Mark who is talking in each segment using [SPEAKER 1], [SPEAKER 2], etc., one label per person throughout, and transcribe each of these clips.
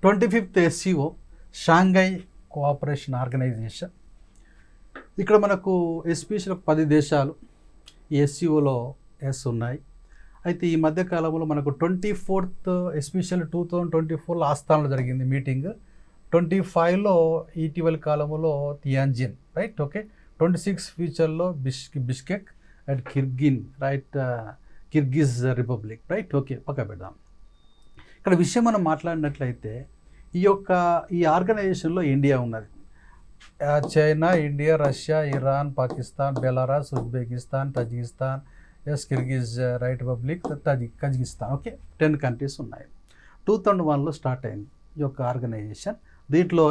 [SPEAKER 1] 25th SCO Shanghai cooperation organisation. ఇక్కడ మనకు special 10 దేశాలు ఈ ఎస్సీఓలో ఉన్నాయి. అయితే ఈ మధ్యకాలంలో మనకు 24th ఎస్పెషల్ 2024లో ఆస్థానంలో జరిగింది మీటింగ్. 25లో ఇటీవల కాలంలో తియాన్జిన్, రైట్, ఓకే. 26 ఫ్యూచర్లో Bishkek and Kyrgyz republic, right, okay, పక్క పెడదాం. ఇక్కడ విషయం మనం మాట్లాడినట్లయితే ఈ ఆర్గనైజేషన్లో ఇండియా ఉన్నది. China, India, Russia, Iran, Pakistan, Belarus, Uzbekistan, Tajikistan, Kyrgyz republic, Kazakhstan, okay, 10 countries ఉన్నాయి. 2001లో స్టార్ట్ అయింది ఈ యొక్క ఆర్గనైజేషన్. దీంట్లో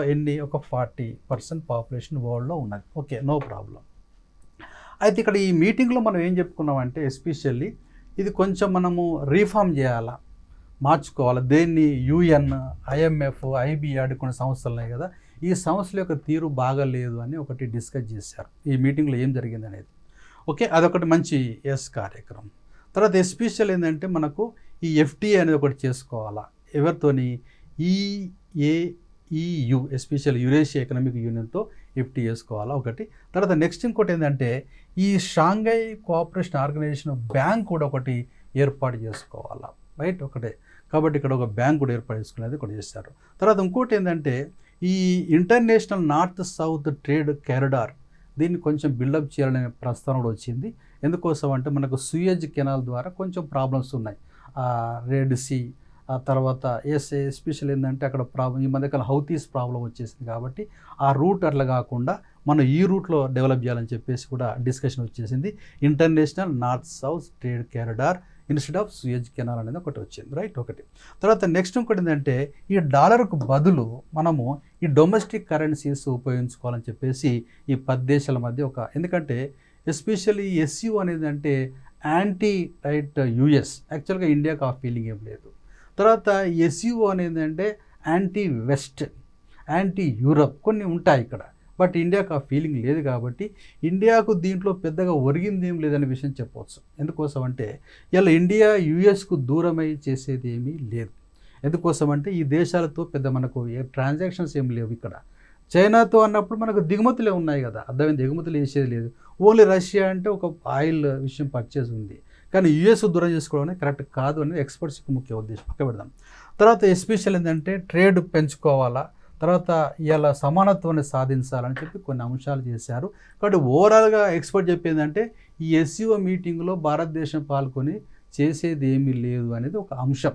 [SPEAKER 1] ఒక 40% పాపులేషన్ వరల్డ్లో ఉన్నది, ఓకే, నో ప్రాబ్లం. అయితే ఇక్కడ ఈ మీటింగ్లో మనం ఏం చెప్పుకున్నామంటే ఎస్పెషల్లీ ఇది కొంచెం మనము రీఫార్మ్ చేయాలా, మార్చుకోవాలి. దేన్ని యుఎన్, ఐఎంఎఫ్, ఐబిఆర్ కొన్ని సంస్థలు ఉన్నాయి కదా, ఈ సంస్థల యొక్క తీరు బాగాలేదు అని ఒకటి డిస్కస్ చేశారు. ఈ మీటింగ్లో ఏం జరిగింది అనేది, ఓకే, అదొకటి మంచి కార్యక్రమం. తర్వాత ఎస్పెషల్ ఏంటంటే మనకు ఈ ఎఫ్టీఏ అనేది ఒకటి చేసుకోవాలా. ఎవరితోని? EU ఎస్పెషల్ యురేషియా ఎకనామిక్ యూనియన్తో ఎఫ్టీ చేసుకోవాలా ఒకటి. తర్వాత నెక్స్ట్ ఇంకోటి ఏంటంటే ఈ షాంఘై కోఆపరేషన్ ఆర్గనైజేషన్ బ్యాంక్ కూడా ఒకటి ఏర్పాటు చేసుకోవాలా, రైట్, ఒకటే. కాబట్టి ఇక్కడ ఒక బ్యాంక్ కూడా ఏర్పాటు చేసుకునేది ఒకటి చేశారు. తర్వాత ఇంకోటి ఏంటంటే ఈ international north south trade corridor, దీన్ని కొంచెం బిల్డప్ చేయాలనే ప్రస్తావన కూడా వచ్చింది. ఎందుకోసం అంటే మనకు సూయజ్ కెనాల్ ద్వారా కొంచెం ప్రాబ్లమ్స్ ఉన్నాయి. రెడ్ సీ, ఆ తర్వాత ఎస్పెషల్ ఏంటంటే అక్కడ ఈ మధ్యకాలం హౌతీస్ ప్రాబ్లం వచ్చేసింది. కాబట్టి ఆ రూట్ అట్లా కాకుండా మనం ఈ రూట్లో డెవలప్ చేయాలని చెప్పేసి కూడా డిస్కషన్ వచ్చేసింది. International north south trade corridor instead of Suez canal అనేది ఒకటి వచ్చింది, రైట్, ఒకటి. తర్వాత నెక్స్ట్ ఇంకోటి ఏంటంటే ఈ డాలర్కు బదులు మనము ఈ డొమెస్టిక్ కరెన్సీస్ ఉపయోగించుకోవాలని చెప్పేసి ఈ 10 దేశాల మధ్య ఎందుకంటే ఎస్పెషల్లీ ఎస్యూ అనేది అంటే యాంటీ యుఎస్. యాక్చువల్గా ఇండియాకు ఆ ఫీలింగ్ ఏం లేదు. తర్వాత ఎస్యూఓ అనేది అంటే యాంటీ వెస్ట్, యాంటీ యూరప్ కొన్ని ఉంటాయి ఇక్కడ. బట్ ఇండియాకు ఆ ఫీలింగ్ లేదు. కాబట్టి ఇండియాకు దీంట్లో పెద్దగా ఒరిగింది ఏం లేదనే విషయం చెప్పవచ్చు. ఎందుకోసం అంటే ఇలా ఇండియా యుఎస్కు దూరమై చేసేది ఏమీ లేదు. ఎందుకోసం అంటే ఈ దేశాలతో పెద్ద మనకు ట్రాన్సాక్షన్స్ ఏం లేవు. ఇక్కడ చైనాతో అన్నప్పుడు మనకు దిగుమతులే ఉన్నాయి కదా, అర్థమైంది, ఎగుమతులు చేసేది లేదు. ఓన్లీ రష్యా అంటే ఒక ఆయిల్ విషయం పర్చేస్ ఉంది. కానీ యుఎస్ దూరం చేసుకోవడం అనేది కరెక్ట్ కాదు అనేది ఎక్స్పర్ట్స్కి ముఖ్య ఉద్దేశం. పక్క పెడదాం. తర్వాత ఎస్పెషల్ ఏంటంటే ట్రేడ్ పెంచుకోవాలా, తర్వాత ఇలా సమానత్వాన్ని సాధించాలని చెప్పి కొన్ని అంశాలు చేశారు. కాబట్టి ఓవరాల్గా ఎక్స్పర్ట్ చెప్పేందంటే ఈ ఎస్సీఓ మీటింగ్లో భారతదేశం పాల్గొని చేసేది ఏమీ లేదు అనేది ఒక అంశం.